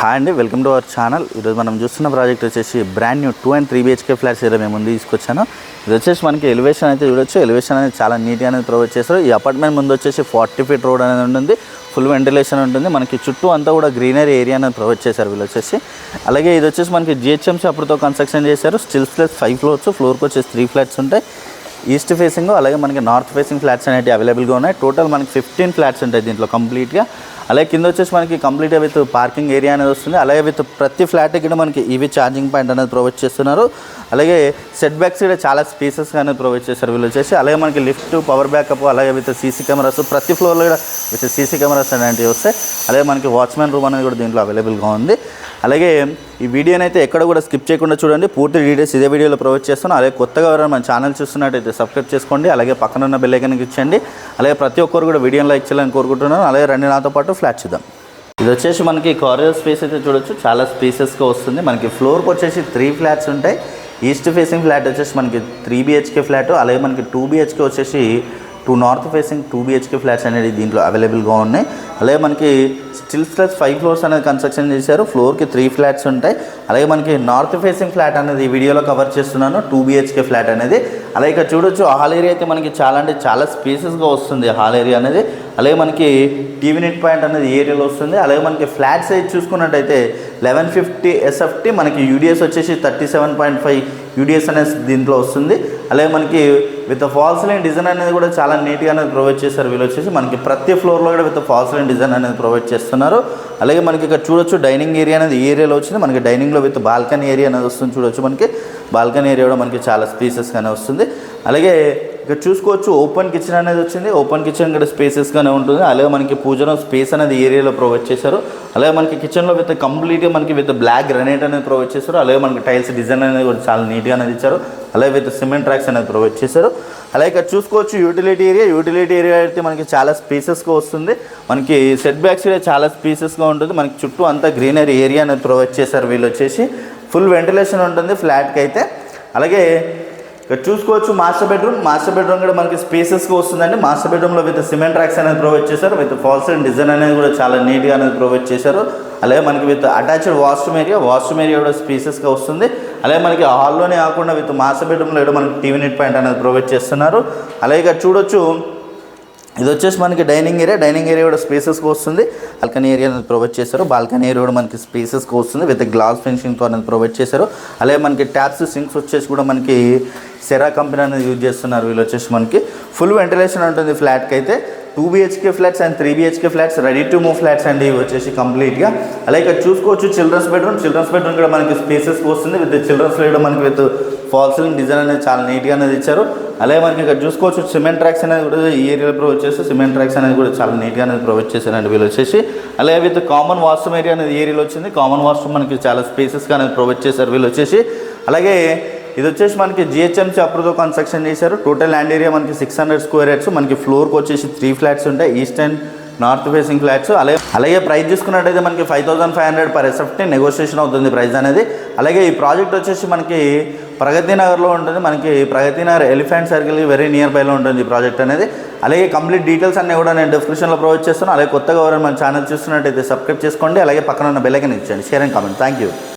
Hi అండి, welcome to our channel. ఈరోజు మనం చూస్తున్న ప్రాజెక్ట్ వచ్చేసి brand new 2 and 3 BHK flats ఏదో మేము ముందు తీసుకొచ్చాను. ఇది వచ్చేసి మనకి ఎలివేషన్ అయితే చూడొచ్చు. ఎలివేషన్ అనేది చాలా నీట్గా అనేది ప్రొవైడ్ చేస్తారు. ఈ అపార్ట్మెంట్ ముందు వచ్చేసి 40 feet రోడ్ అనేది ఉంటుంది. ఫుల్ వెంటిలేషన్ ఉంటుంది. మనకి చుట్టూ అంతా కూడా గ్రీనరీ ఏరియా అనేది ప్రొవైడ్ చేశారు వీళ్ళు వచ్చేసి. అలాగే ఇది వచ్చేసి మనకి GHMC అప్పుడుతో కన్స్ట్రక్షన్ చేశారు. స్టిల్స్ ప్లస్ 5 floors, ఫ్లోర్కి వచ్చేసి 3 flats ఉంటాయి. ఈస్ట్ ఫేసింగ్ అలాగే మనకి నార్త్ ఫేసింగ్ ఫ్లాట్స్ అనేవి అవైలబుల్గా ఉన్నాయి. టోటల్ మనకి 15 flats ఉంటాయి దీంట్లో కంప్లీట్గా. అలాగే కింద వచ్చేసి మనకి కంప్లీట్గా విత్ పార్కింగ్ ఏరియా అనేది వస్తుంది. అలాగే విత్ ప్రతి ఫ్లాట్కి కూడా మనకి ఈవీ ఛార్జింగ్ పాయింట్ అనేది ప్రొవైడ్ చేస్తున్నారు. అలాగే సెట్ బ్యాక్స్ కూడా చాలా స్పేసెస్గా అనేది ప్రొవైడ్ చేస్తారు వీళ్ళు వచ్చేసి. అలాగే మనకి లిఫ్ట్, పవర్ బ్యాకప్, అలాగే విత్ సీసీ కెమెరాస్ ప్రతి ఫ్లోర్లో కూడా విత్ సీసీ కెమెరాస్ అనేవి వస్తాయి. అలాగే మనకి వాచ్మెన్ రూమ్ అనేది కూడా దీంట్లో అవైలబుల్గా ఉంది. అలాగే ఈ వీడియోని అయితే ఎక్కడ కూడా స్కిప్ చేయకుండా చూడండి. పూర్తి డీటెయిల్స్ ఇదే వీడియోలో ప్రొవైడ్ చేస్తాను. అలాగే కొత్తగా ఎవరైనా మన ఛానల్ చూస్తున్నట్టయితే సబ్స్క్రైబ్ చేసుకోండి. అలాగే పక్కన ఉన్న బెల్ ఐకాన్ ఇచ్చండి. అలాగే ప్రతి ఒక్కరు కూడా వీడియోని లైక్ చేయాలని కోరుకుంటున్నాను. అలాగే రండి నాతో పాటు ఫ్లాట్ చూద్దాం. ఇది వచ్చేసి మనకి కారిడార్ స్పేస్ అయితే చూడొచ్చు, చాలా స్పేసెస్గా వస్తుంది. మనకి ఫ్లోర్కి వచ్చేసి 3 flats ఉంటాయి. ఈస్ట్ ఫేసింగ్ ఫ్లాట్ వచ్చేసి మనకి 3 BHK ఫ్లాట్, అలాగే మనకి 2 BHK వచ్చేసి 2 నార్త్ ఫేసింగ్ 2 BHK ఫ్లాట్స్ అనేది దీంట్లో అవైలబుల్గా ఉన్నాయి. అలాగే మనకి స్టిల్స్ ప్లస్ 5 floors అనేది కన్స్ట్రక్షన్ చేశారు. ఫ్లోర్కి 3 flats ఉంటాయి. అలాగే మనకి నార్త్ ఫేసింగ్ ఫ్లాట్ అనేది ఈ వీడియోలో కవర్ చేస్తున్నాను, 2 BHK ఫ్లాట్ అనేది. అలాగే ఇక్కడ చూడొచ్చు హాల్ ఏరియా అయితే మనకి చాలా అంటే చాలా స్పేసెస్గా వస్తుంది హాల్ ఏరియా అనేది. అలాగే మనకి టీవీ నెట్ పాయింట్ అనేది ఏరియాలో వస్తుంది. అలాగే మనకి ఫ్లాట్ సైజ్ చూసుకున్నట్టయితే 1150 SFT, మనకి యూడిఎస్ వచ్చేసి 37.5 యూడిఎస్ అనేది దీంట్లో వస్తుంది. అలాగే మనకి విత్ ఫాల్స్ లైన్ డిజైన్ అనేది కూడా చాలా నీట్గా అనేది ప్రొవైడ్ చేస్తారు వీళ్ళు వచ్చేసి. మనకి ప్రతి ఫ్లోర్లో కూడా విత్ ఫాల్స్ లైన్ డిజైన్ అనేది ప్రొవైడ్ చేస్తున్నారు. అలాగే మనకి ఇక్కడ చూడొచ్చు డైనింగ్ ఏరియా అనేది ఈ ఏరియాలో వచ్చింది. మనకి డైనింగ్లో విత్ బాల్కనీ ఏరియా అనేది వస్తుంది చూడొచ్చు. మనకి బాల్కనీ ఏరియా కూడా మనకి చాలా స్పేసెస్గానే వస్తుంది. అలాగే ఇక్కడ చూసుకోవచ్చు ఓపెన్ కిచెన్ అనేది వచ్చింది. ఓపెన్ కిచెన్ ఇక్కడ స్పేసెస్గానే ఉంటుంది. అలాగే మనకి పూజలో స్పేస్ అనేది ఏరియాలో ప్రొవైడ్ చేశారు. అలాగే మనకి కిచెన్లో విత్ కంప్లీట్గా మనకి విత్ బ్లాక్ గ్రానైట్ అనేది ప్రొవైడ్ చేశారు. అలాగే మనకి టైల్స్ డిజైన్ అనేది కూడా చాలా నీట్గా అనేది ఇచ్చారు. అలాగే విత్ సిమెంట్ ట్రాక్స్ అనేది ప్రొవైడ్ చేశారు. అలాగే ఇక్కడ చూసుకోవచ్చు యూటిలిటీ ఏరియా అయితే మనకి చాలా స్పేసెస్గా వస్తుంది. మనకి సెట్ బ్యాక్స్ కూడా చాలా స్పేసెస్గా ఉంటుంది. మనకి చుట్టూ అంతా గ్రీనరీ ఏరియా అనేది ప్రొవైడ్ చేశారు వీళ్ళు వచ్చేసి. ఫుల్ వెంటిలేషన్ ఉంటుంది ఫ్లాట్కి అయితే. అలాగే ఇక్కడ చూసుకోవచ్చు మాస్టర్ బెడ్రూమ్ కూడా మనకి స్పేసెస్గా వస్తుందండి. మాస్టర్ బెడ్రూమ్లో విత్ సిమెంట్ ట్రాక్స్ అనేది ప్రొవైడ్ చేశారు. విత్ ఫాల్స్ అండ్ డిజైన్ అనేది కూడా చాలా నీట్గా అనేది ప్రొవైడ్ చేశారు. అలాగే మనకి విత్ అటాచ్డ్ వాష్రూమ్ ఏరియా కూడా స్పేసెస్గా వస్తుంది. అలాగే మనకి హాల్లోనే కాకుండా విత్ మాస్టర్ బెడ్రూమ్లో కూడా మనకి టీవీ నెట్ పాయింట్ అనేది ప్రొవైడ్ చేస్తున్నారు. అలాగే ఇక్కడ చూడొచ్చు ఇది వచ్చేసి మనకి డైనింగ్ ఏరియా కూడా స్పేసెస్గా వస్తుంది. బాల్కనీ ఏరియా అనేది ప్రొవైడ్ చేశారు. బాల్కనీ ఏరియా కూడా మనకి స్పేసెస్గా వస్తుంది విత్ గ్లాస్ ఫినిషింగ్తో అనేది ప్రొవైడ్ చేశారు. అలాగే మనకి ట్యాప్స్, సింక్స్ వచ్చేసి కూడా మనకి సెరా కంపెనీ అనేది యూజ్ చేస్తున్నారు వీళ్ళు వచ్చేసి. మనకి ఫుల్ వెంటిలేషన్ ఉంటుంది ఫ్లాట్కి అయితే. 2 BHK flats and 3 BHK flats ready to move flats అండి ఇవి వచ్చేసి కంప్లీట్గా. అలాగే ఇక్కడ చూసుకోవచ్చు చిల్డ్రన్స్ బెడ్రూమ్ కూడా మనకి స్పేసెస్గా వస్తుంది. విత్ చిల్డ్రన్స్లో కూడా మనకి విత్ ఫాల్ సీలింగ్ డిజైన్ అనేది చాలా నీట్గా అనేది ఇచ్చారు. అలాగే మనకి ఇక్కడ చూసుకోవచ్చు సిమెంట్ ట్రాక్స్ అనేది కూడా ఈ ఏరియాలో ప్రొవైడ్ చేస్తారు. సిమెంట్ ట్రాక్స్ అనేది కూడా చాలా నీట్గా అనేది ప్రొవైడ్ చేశారండి వీళ్ళు వచ్చేసి. అలాగే విత్ కామన్ వాష్రూమ్ ఏరియా అనేది ఏరియాలో వచ్చింది. కామన్ వాష్రూమ్ మనకి చాలా స్పేసెస్గా అనేది ప్రొవైడ్ చేశారు వీళ్ళు వచ్చేసి. అలాగే ఇది వచ్చేసి మనకి GHMC అప్రూవ్తో కన్స్ట్రక్షన్ చేశారు. టోటల్ ల్యాండ్ ఏరియా మనకి 600 square yards. మనకి ఫ్లోర్కి వచ్చేసి 3 flats ఉంటాయి, east and north facing flats. అలాగే ప్రైస్ చూసుకున్నట్టయితే మనకి 5500 per SFT నెగోషియేషన్ అవుతుంది ప్రైస్ అనేది. అలాగే ఈ ప్రాజెక్ట్ వచ్చేసి మనకి ప్రగతి నగర్లో ఉంటుంది. మనకి Pragati Nagar elephant circle very near బైలో ఉంటుంది ఈ ప్రాజెక్ట్ అనేది. అలాగే కంప్లీట్ డీటెయిల్స్ అన్నీ కూడా నేను డిస్క్రిప్షన్లో ప్రొవైడ్ చేస్తాను. అలాగే కొత్తగా ఎవరైనా మన ఛానల్ చూస్తున్నట్టయితే సబ్స్క్రైబ్ చేసుకోండి. అలాగే పక్కన ఉన్న బెల్ ఐకాన్ ఇచ్చండి, share and comment. Thank you.